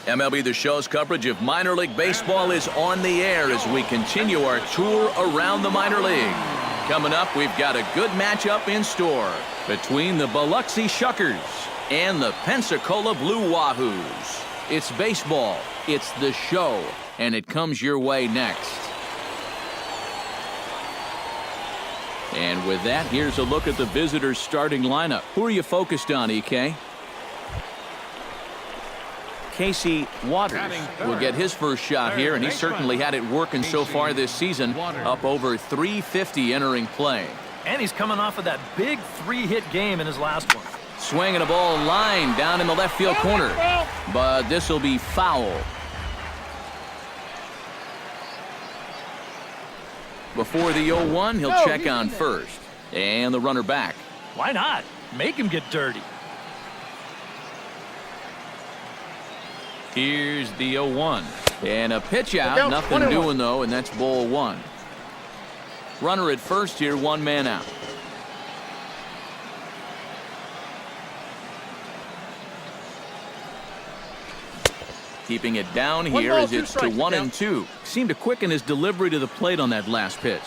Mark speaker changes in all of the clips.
Speaker 1: MLB The Show's coverage of minor league baseball is on the air as we continue our tour around the minor league. Coming up, we've got a good matchup in store between the Biloxi Shuckers and the Pensacola Blue Wahoos. It's baseball, it's the show, and it comes your way next. And with that, here's a look at the visitors' starting lineup. Who are you focused on, EK? Casey Waters will get his first shot here, and he certainly had it working so far this season, up over 350 entering play.
Speaker 2: And he's coming off of that big 3-hit game in his last one.
Speaker 1: Swinging a ball line down in the left field corner, but this will be foul. Before the 0-1, he'll check on first, and the runner back.
Speaker 2: Why not? Make him get dirty.
Speaker 1: Here's the 0-1. And a pitch out. Nothing doing, though, and that's ball one. Runner at first here, one man out. Keeping it down here as it's to 1-2. Seemed to quicken his delivery to the plate on that last pitch.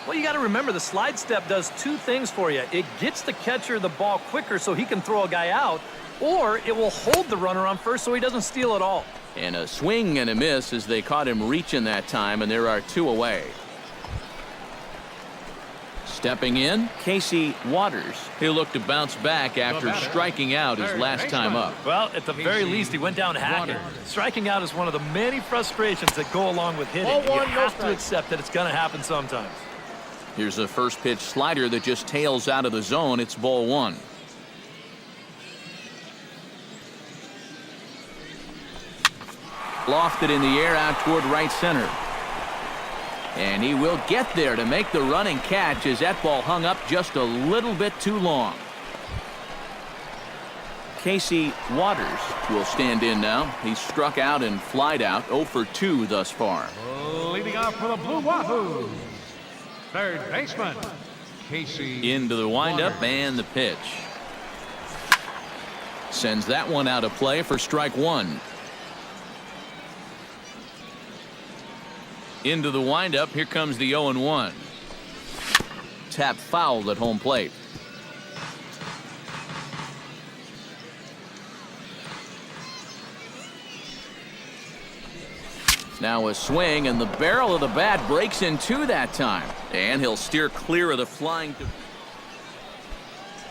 Speaker 2: Well, you got to remember the slide step does two things for you. It gets the catcher the ball quicker so he can throw a guy out, or it will hold the runner on first so he doesn't steal it all.
Speaker 1: And a swing and a miss as they caught him reaching that time, and there are two away. Stepping in, Casey Waters. He'll look to bounce back after striking out his last time up.
Speaker 2: Well, at the very least, he went down hacking. Striking out is one of the many frustrations that go along with hitting. And you have to accept that it's going to happen sometimes.
Speaker 1: Here's a first pitch slider that just tails out of the zone. It's ball one. Lofted in the air out toward right center. And he will get there to make the running catch as that ball hung up just a little bit too long. Casey Waters will stand in now. He's struck out and flied out, 0 for 2 thus far.
Speaker 3: Leading off for the Blue Wahoo, third baseman, Casey.
Speaker 1: Into the windup and the pitch. Sends that one out of play for strike one. Into the windup. Here comes the 0-1. Tap fouled at home plate. Now a swing, and the barrel of the bat breaks in two that time. And he'll steer clear of the flying.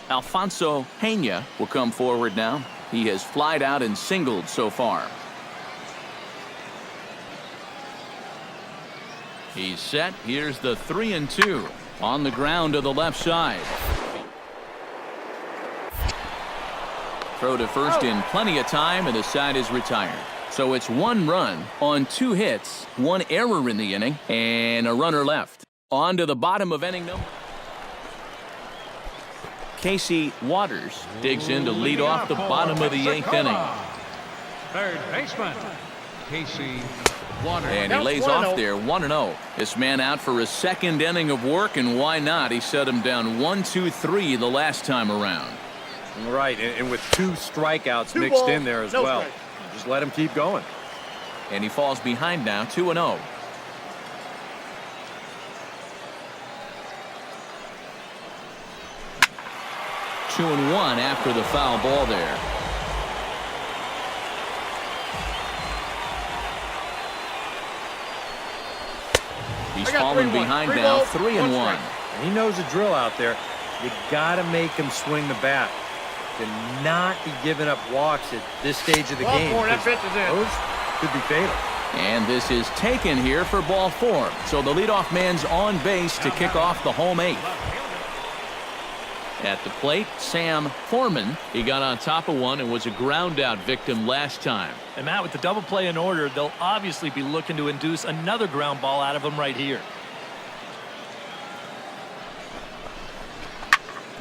Speaker 1: Alfonso Pena will come forward now. He has flied out and singled so far. He's set. Here's the 3-2 on the ground to the left side. Throw to first in plenty of time, and the side is retired. So it's 1 run on 2 hits, 1 error in the inning, and a runner left. On to the bottom of inning number. Casey Waters digs in to lead off the bottom of the 8th inning.
Speaker 3: Third baseman, Casey.
Speaker 1: And he lays off there, 1-0. This man out for his second inning of work, and why not? He set him down 1-2-3 the last time around.
Speaker 4: Right, and with 2 strikeouts mixed in there as well. Just let him keep going.
Speaker 1: And he falls behind now, 2-0. Two and one after the foul ball there. He's falling behind now, 3-1.
Speaker 4: He knows the drill out there. You got to make him swing the bat. To not be giving up walks at this stage of the game. Those could be fatal.
Speaker 1: And this is taken here for ball 4. So the leadoff man's on base to kick off the home 8th. At the plate, Sam Foreman. He got on top of one and was a ground out victim last time.
Speaker 2: And Matt, with the double play in order, they'll obviously be looking to induce another ground ball out of him right here.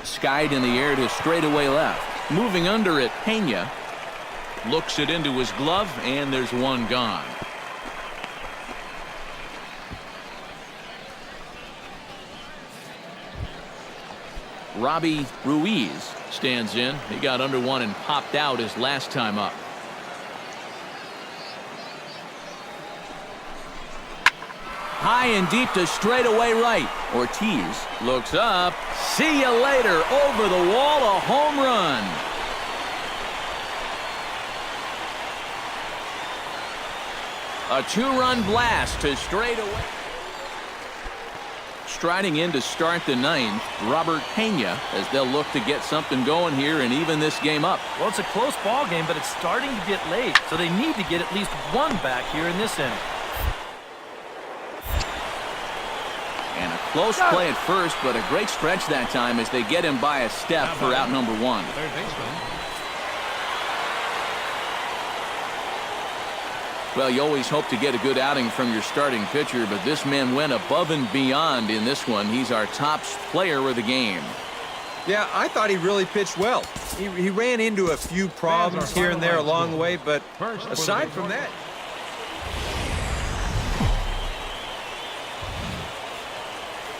Speaker 1: Skied in the air to straightaway left. Moving under it, Pena looks it into his glove, and there's one gone. Robbie Ruiz stands in. He got under one and popped out his last time up. High and deep to straightaway right. Ortiz looks up. See you later. Over the wall, a home run. A two-run blast to straightaway. Striding in to start the ninth, Robert Pena, as they'll look to get something going here and even this game up.
Speaker 2: Well, it's a close ball game, but it's starting to get late, so they need to get at least one back here in this inning.
Speaker 1: And a close play at first, but a great stretch that time as they get him by a step for out number one.
Speaker 3: Third baseman.
Speaker 1: Well, you always hope to get a good outing from your starting pitcher, but this man went above and beyond in this one. He's our top player of the game.
Speaker 4: Yeah, I thought he really pitched well. He ran into a few problems here and there along the way, but aside from that.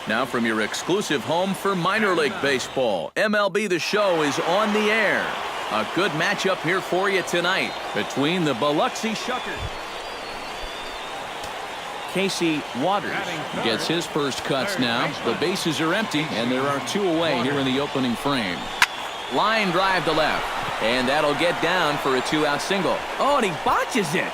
Speaker 1: Now from your exclusive home for minor league baseball, MLB The Show is on the air. A good matchup here for you tonight between the Biloxi Shuckers. Casey Waters gets his first cuts now. The bases are empty, and there are two away here in the opening frame. Line drive to left, and that'll get down for a two-out single. Oh, and he botches it.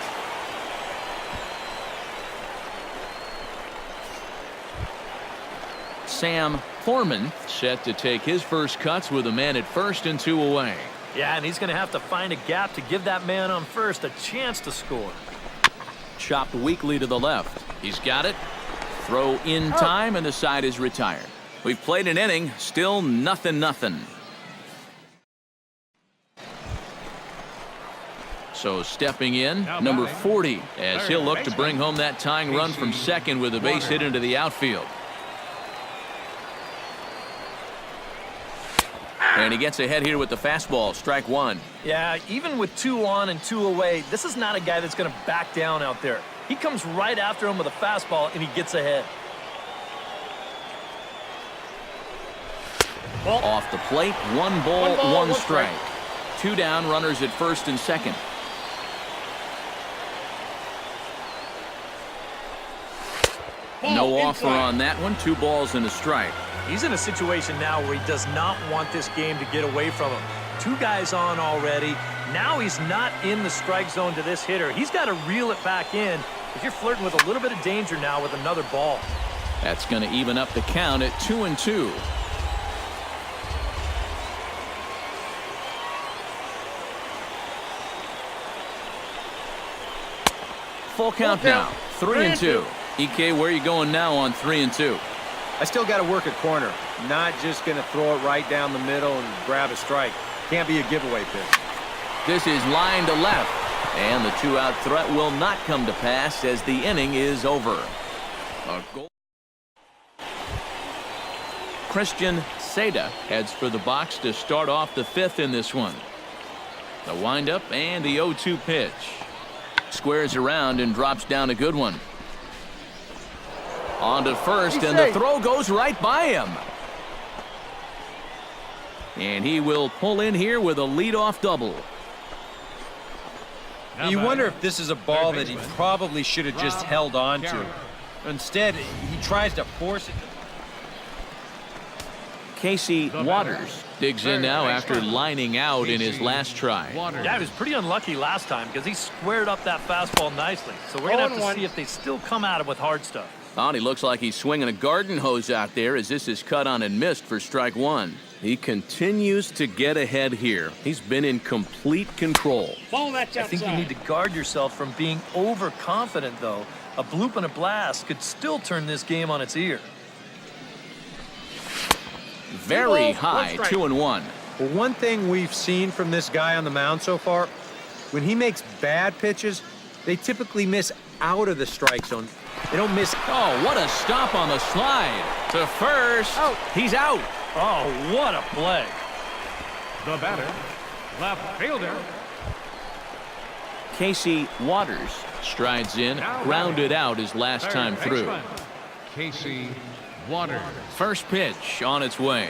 Speaker 1: Sam Foreman set to take his first cuts with a man at first and two away.
Speaker 2: Yeah, and he's going to have to find a gap to give that man on first a chance to score.
Speaker 1: Chopped weakly to the left. He's got it. Throw in time, and the side is retired. We've played an inning, still nothing. So stepping in, number 40, as he'll look to bring home that tying run from second with a base hit into the outfield. And he gets ahead here with the fastball, strike one.
Speaker 2: Yeah, even with two on and two away, this is not a guy that's going to back down out there. He comes right after him with a fastball, and he gets ahead.
Speaker 1: Off the plate, one ball, one strike. Two down, runners at first and second. No offer on that one, 2 balls and a strike.
Speaker 2: He's in a situation now where he does not want this game to get away from him. 2 guys on already. Now he's not in the strike zone to this hitter. He's got to reel it back in if you're flirting with a little bit of danger now with another ball.
Speaker 1: That's going to even up the count at 2-2. Full count now, 3-2. EK, where are you going now on 3-2?
Speaker 4: I still got to work at corner. Not just going to throw it right down the middle and grab a strike. Can't be a giveaway pitch.
Speaker 1: This is line to left, and the 2-out threat will not come to pass as the inning is over. A goal. Christian Seda heads for the box to start off the 5th in this one. The windup and the 0-2 pitch. Squares around and drops down a good one. On to first, and the throw goes right by him. And he will pull in here with a leadoff double.
Speaker 4: You wonder if this is a ball that he probably should have just held on to. Instead, he tries to force it.
Speaker 1: Casey Waters digs in now after lining out in his last try.
Speaker 2: Yeah, he was pretty unlucky last time because he squared up that fastball nicely. So we're going to have to see if they still come at him with hard stuff.
Speaker 1: Oh, and he looks like he's swinging a garden hose out there as this is cut on and missed for strike one. He continues to get ahead here. He's been in complete control.
Speaker 2: I think you need to guard yourself from being overconfident, though. A bloop and a blast could still turn this game on its ear.
Speaker 1: Very high, 2-1.
Speaker 4: Well, one thing we've seen from this guy on the mound so far, when he makes bad pitches, they typically miss out of the strike zone. They don't miss.
Speaker 1: Oh, what a stop on the slide. To first. He's out.
Speaker 2: Oh, what a play.
Speaker 3: The batter, left fielder.
Speaker 1: Casey Waters strides in, grounded out his last time through.
Speaker 3: Casey Waters.
Speaker 1: First pitch on its way.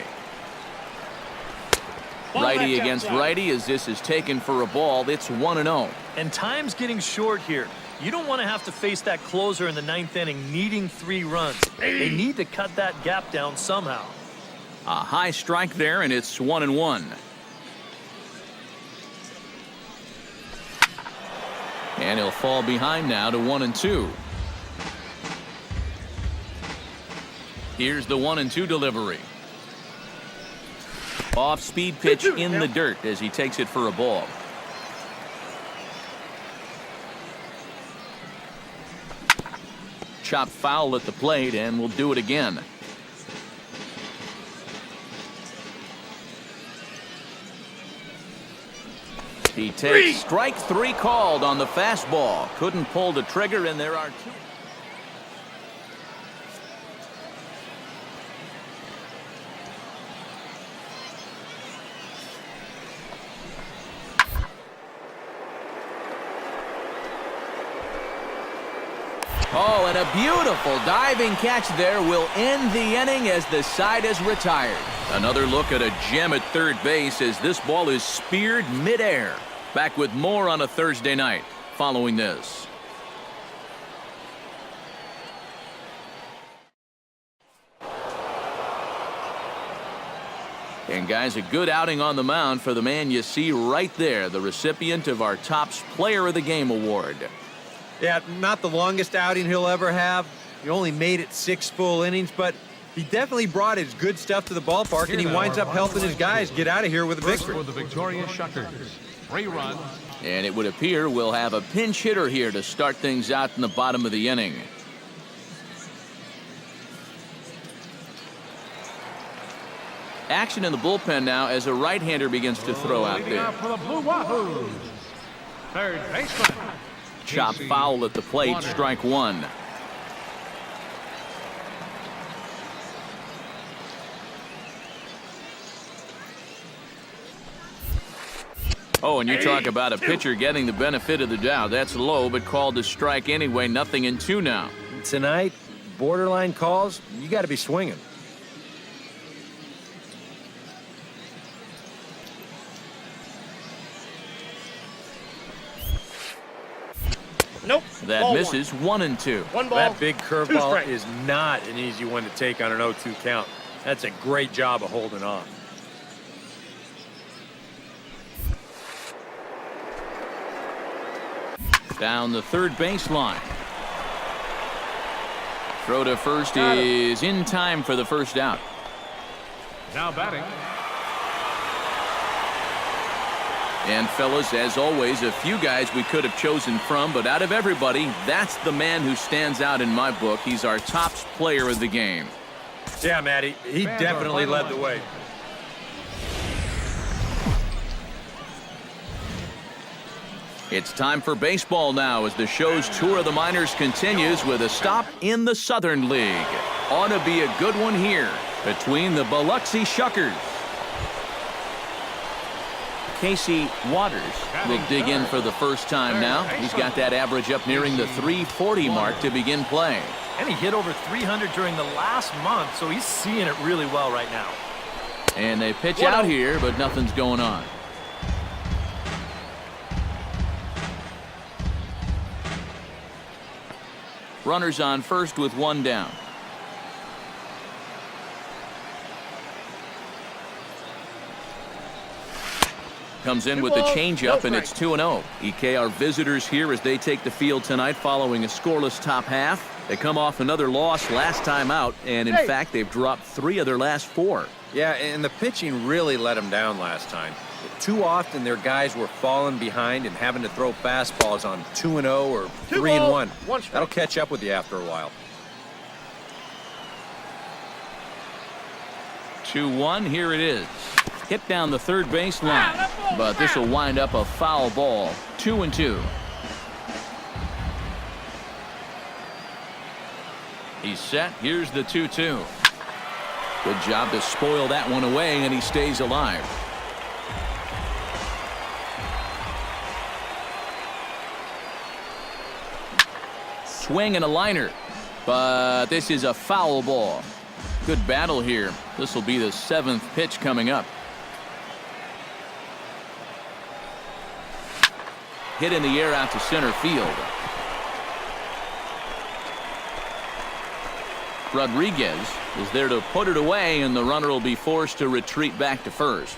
Speaker 1: Righty against righty as this is taken for a ball. It's 1-0.
Speaker 2: And time's getting short here. You don't want to have to face that closer in the 9th inning needing 3 runs. They need to cut that gap down somehow.
Speaker 1: A high strike there, and it's 1-1. And he'll fall behind now to 1-2. Here's the 1-2 delivery. Off-speed pitch in the dirt as he takes it for a ball. Chop foul at the plate, and we'll do it again. He takes strike 3 called on the fastball. Couldn't pull the trigger, and there are 2. Oh, and a beautiful diving catch there will end the inning as the side is retired. Another look at a gem at third base as this ball is speared midair. Back with more on a Thursday night following this. And guys, a good outing on the mound for the man you see right there, the recipient of our Topps Player of the Game award.
Speaker 4: Yeah, not the longest outing he'll ever have. He only made it 6 full innings, but he definitely brought his good stuff to the ballpark, and he winds up helping his guys get out of here with a victory.
Speaker 3: For the victorious Shuckers, 3 runs.
Speaker 1: And it would appear we'll have a pinch hitter here to start things out in the bottom of the inning. Action in the bullpen now as a right-hander begins to throw out
Speaker 3: Leading
Speaker 1: there.
Speaker 3: off for the Blue Wahoos, third baseman.
Speaker 1: Chop foul at the plate, strike 1. Oh, and you talk about a pitcher getting the benefit of the doubt. That's low, but called a strike anyway. 0-2 now.
Speaker 4: Tonight, borderline calls, you got to be swinging.
Speaker 5: Nope.
Speaker 1: That
Speaker 5: Ball
Speaker 1: misses 1-2.
Speaker 5: One ball.
Speaker 4: That big
Speaker 5: 2
Speaker 4: curveball
Speaker 5: strikes.
Speaker 4: is not an easy one to take on an 0-2 count. That's a great job of holding on.
Speaker 1: Down the third baseline. Throw to first is in time for the first out.
Speaker 3: Now batting,
Speaker 1: And fellas, as always, a few guys we could have chosen from, but out of everybody, that's the man who stands out in my book. He's our top player of the game.
Speaker 4: Yeah, Matty, he definitely led the way.
Speaker 1: It's time for baseball now as the show's tour of the minors continues with a stop in the Southern League. Ought to be a good one here between the Biloxi Shuckers. Casey Waters will dig in for the first time now. He's got that average up nearing the 340 mark to begin play.
Speaker 2: And he hit over 300 during the last month, so he's seeing it really well right now.
Speaker 1: And they pitch out here, but nothing's going on. Runners on first with 1 down. Comes in with the changeup, and it's 2-0. EK are visitors here as they take the field tonight following a scoreless top half. They come off another loss last time out, and in fact, they've dropped 3 of their last 4.
Speaker 4: Yeah, and the pitching really let them down last time. Too often, their guys were falling behind and having to throw fastballs on 2-0 or 3-1. That'll catch up with you after a while.
Speaker 1: 2-1, here it is. Hit down the third base line, but this will wind up a foul ball. 2-2. He's set. Here's the 2-2. Good job to spoil that one away, and he stays alive. Swing and a liner, but this is a foul ball. Good battle here. This will be the 7th pitch coming up. Hit in the air out to center field. Rodriguez is there to put it away, and the runner will be forced to retreat back to first.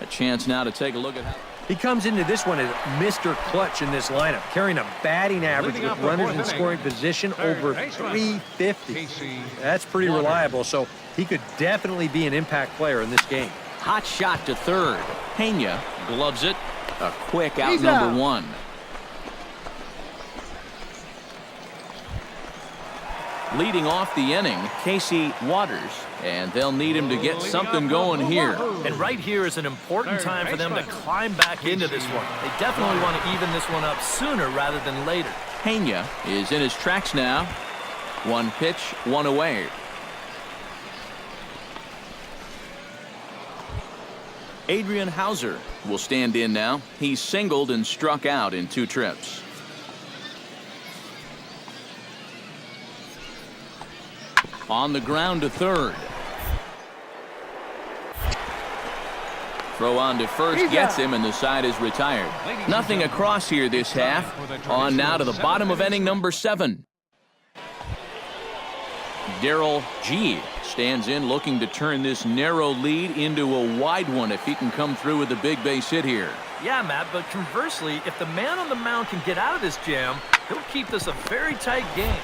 Speaker 1: A chance now to take a look at how
Speaker 4: He comes into this one as Mr. Clutch in this lineup, carrying a batting average
Speaker 3: Leading
Speaker 4: with
Speaker 3: off the
Speaker 4: runners
Speaker 3: fourth
Speaker 4: in scoring
Speaker 3: inning,
Speaker 4: position
Speaker 3: third
Speaker 4: over
Speaker 3: baseman,
Speaker 4: 350.
Speaker 3: Casey
Speaker 4: That's pretty
Speaker 3: Waters.
Speaker 4: reliable, so he could definitely be an impact player in this game.
Speaker 1: hot shot to third. Pena gloves it. A quick out
Speaker 5: He's
Speaker 1: number
Speaker 5: out.
Speaker 1: one. Leading off the inning, Casey Waters, and they'll need him to get something going here.
Speaker 2: And right here is an important time for them to climb back into this one. They definitely want to even this one up sooner rather than later.
Speaker 1: Pena is in his tracks now. One pitch, one away. Adrian Hauser will stand in now. He's singled and struck out in 2 trips. On the ground to third. Throw on to first gets him, and the side is retired. Nothing across here this half. On now to the bottom of inning number 7. Darrell G stands in, looking to turn this narrow lead into a wide one if he can come through with a big base hit here.
Speaker 2: Yeah, Matt, but conversely, if the man on the mound can get out of this jam, he'll keep this a very tight game.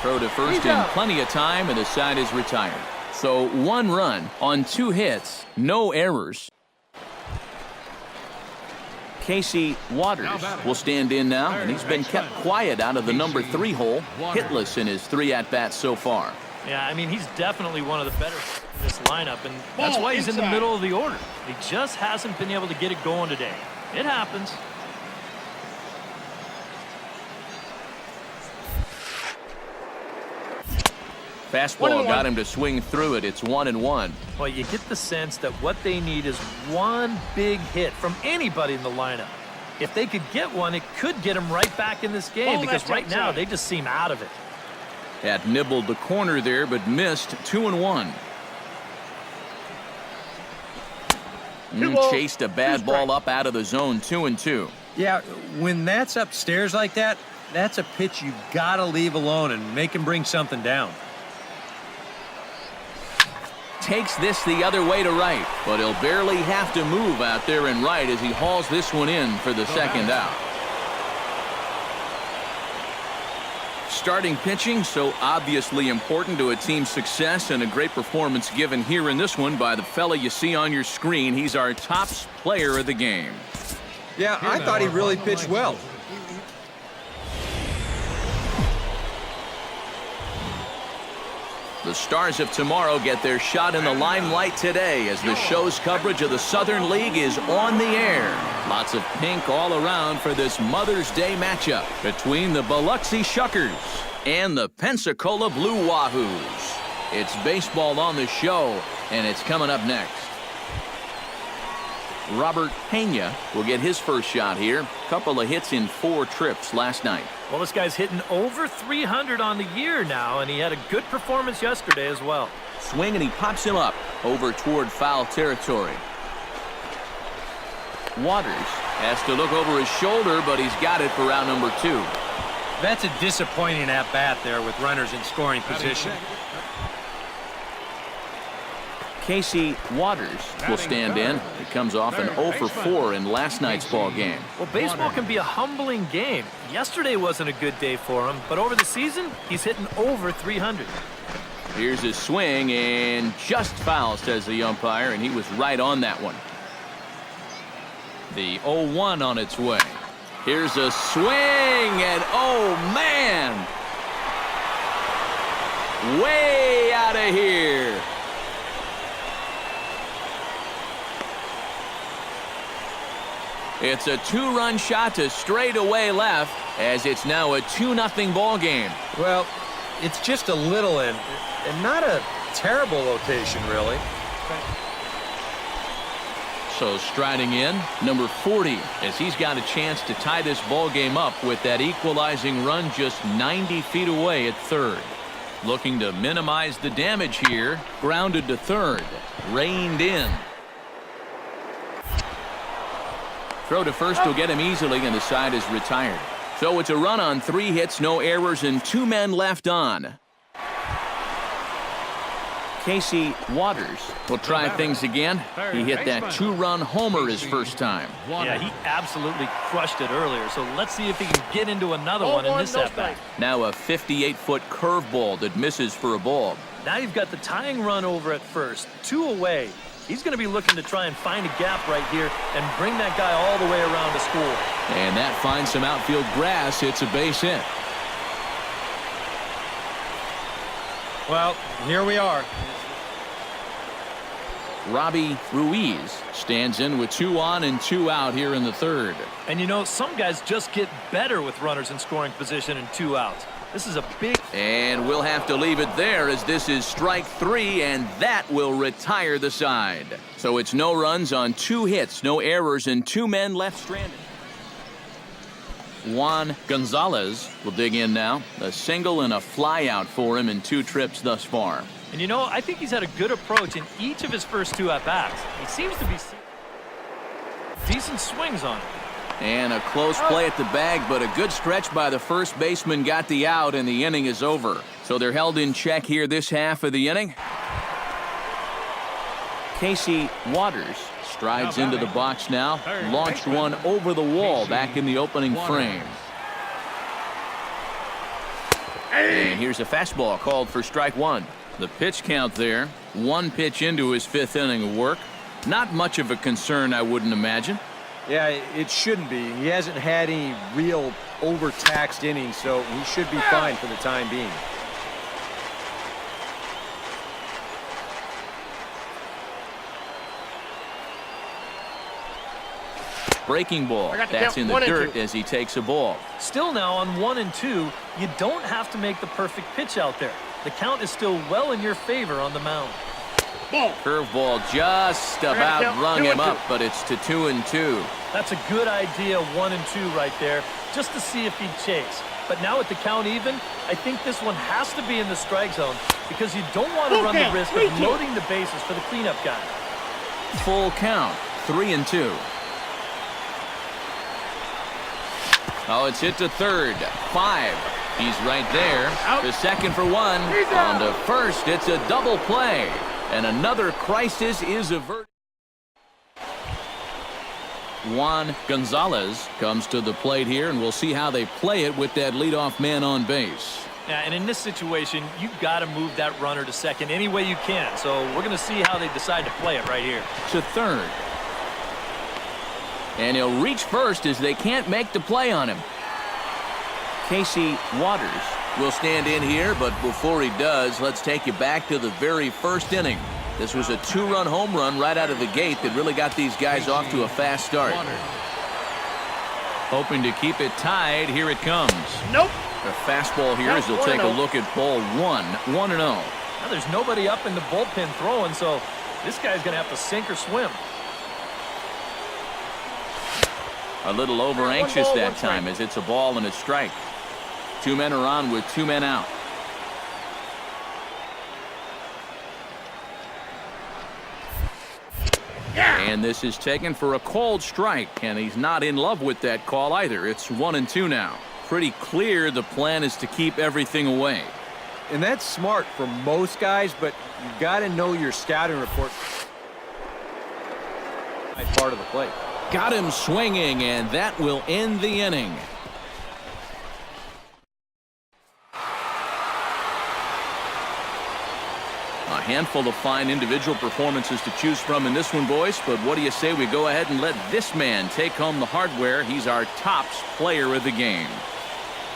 Speaker 1: Throw to first in plenty of time, and the side is retired. So 1 run on 2 hits, no errors. Casey Waters will stand in now, and he's been kept quiet out of the number 3 hole, hitless in his 3 at-bats so far.
Speaker 2: Yeah, I mean, he's definitely one of the better in this lineup, and that's why he's in the middle of the order. He just hasn't been able to get it going today. It happens.
Speaker 1: Fastball got him to swing through it. It's 1-1.
Speaker 2: Well, you get the sense that what they need is one big hit from anybody in the lineup. If they could get one, it could get them right back in this game, because right now they just seem out of it.
Speaker 1: Had nibbled the corner there, but missed. 2-1. Chased a bad ball up out of the zone. 2-2.
Speaker 4: Yeah, when that's upstairs like that, that's a pitch you got to leave alone and make him bring something down.
Speaker 1: Takes this the other way to right, but he'll barely have to move out there in right as he hauls this one in for the second out. Starting pitching, so obviously important to a team's success, and a great performance given here in this one by the fella you see on your screen. He's our top player of the game.
Speaker 4: Yeah, I thought he really pitched well.
Speaker 1: The Stars of tomorrow get their shot in the limelight today as the show's coverage of the Southern League is on the air. Lots of pink all around for this Mother's Day matchup between the Biloxi Shuckers and the Pensacola Blue Wahoos. It's baseball on the show, and it's coming up next. Robert Pena will get his first shot here. Couple of hits in 4 trips last night.
Speaker 2: Well, this guy's hitting over 300 on the year now, and he had a good performance yesterday as well.
Speaker 1: Swing, and he pops him up over toward foul territory. Waters has to look over his shoulder, but he's got it for round number 2.
Speaker 4: That's a disappointing at-bat there with runners in scoring position.
Speaker 1: Casey Waters will stand in. He comes off an 0 for 4 in last night's ball game.
Speaker 2: Well, baseball can be a humbling game. Yesterday wasn't a good day for him, but over the season, he's hitting over 300.
Speaker 1: Here's his swing, and just foul, says the umpire, and he was right on that one. The 0-1 on its way. Here's a swing, and oh, man! Way out of here. It's a 2-run shot to straightaway left, as it's now a 2-0 ball game.
Speaker 4: Well, it's just a little in, and not a terrible location, really.
Speaker 1: So striding in, number 40, as he's got a chance to tie this ball game up with that equalizing run just 90 feet away at third. Looking to minimize the damage here. Grounded to third. Reined in. Throw to first will get him easily, and the side is retired. So it's a run on 3 hits, no errors, and 2 men left on. Casey Waters will try things again. He hit that 2-run homer his first time.
Speaker 2: Yeah, he absolutely crushed it earlier, so let's see if he can get into another one in this at-bat.
Speaker 1: Now a 58-foot curveball that misses for a ball.
Speaker 2: Now you've got the tying run over at first, 2 away. He's going to be looking to try and find a gap right here and bring that guy all the way around to score.
Speaker 1: And that finds some outfield grass. It's a base hit.
Speaker 4: Well, here we are.
Speaker 1: Robbie Ruiz stands in with 2 on and 2 out here in the 3rd.
Speaker 2: And you know, some guys just get better with runners in scoring position and 2 outs. This is a big...
Speaker 1: And we'll have to leave it there as this is strike 3, and that will retire the side. So it's no runs on 2 hits, no errors, and 2 men left stranded. Juan Gonzalez will dig in now. A single and a fly out for him in 2 trips thus far.
Speaker 2: And you know, I think he's had a good approach in each of his first 2 at-bats. He seems to be decent swings on it.
Speaker 1: And a close play at the bag, but a good stretch by the first baseman got the out, and the inning is over. So they're held in check here this half of the inning. Casey Waters strides into the box now. Launched one over the wall back in the opening frame. And here's a fastball called for strike 1. The pitch count there. 1 pitch into his 5th inning of work. Not much of a concern, I wouldn't imagine.
Speaker 4: Yeah, it shouldn't be. He hasn't had any real overtaxed innings, so he should be fine for the time being.
Speaker 1: Breaking ball. That's in the dirt as he takes a ball.
Speaker 2: Still now on 1 and 2, you don't have to make the perfect pitch out there. The count is still well in your favor on the mound.
Speaker 1: Curveball just about rung him up, but it's to 2 and 2.
Speaker 2: That's a good idea, 1 and 2 right there, just to see if he'd chase. But now with the count even, I think this one has to be in the strike zone because you don't want to run the risk of loading the bases for the cleanup guy.
Speaker 1: Full count, 3 and 2. Oh, it's hit to 3rd. 5. He's right there. To 2nd for 1. On to 1st. It's a double play. And another crisis is averted. Juan Gonzalez comes to the plate here, and we'll see how they play it with that leadoff man on base.
Speaker 2: Yeah, and in this situation, you've got to move that runner to 2nd any way you can. So we're going to see how they decide to play it right here.
Speaker 1: To 3rd. And he'll reach 1st as they can't make the play on him. Casey Waters will stand in here, but before he does, let's take you back to the very first inning. This was a 2-run home run right out of the gate that really got these guys off to a fast start. Hoping to keep it tied. Here it comes.
Speaker 5: Nope.
Speaker 1: The fastball here as they'll take a look at ball 1. 1-0.
Speaker 2: Now there's nobody up in the bullpen throwing, so this guy's going to have to sink or swim.
Speaker 1: A little over anxious that time as it's a ball and a strike. 2 men are on with 2 men out. And this is taken for a called strike, and he's not in love with that call either. It's 1 and 2 now. Pretty clear the plan is to keep everything away.
Speaker 4: And that's smart for most guys, but you got to know your scouting report. Part of the play.
Speaker 1: Got him swinging, and that will end the inning. A handful of fine individual performances to choose from in this one, boys, but what do you say we go ahead and let this man take home the hardware? He's our tops player of the game.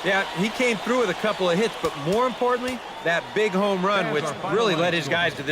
Speaker 4: Yeah, he came through with a couple of hits, but more importantly, that big home run, which really led his guys to this.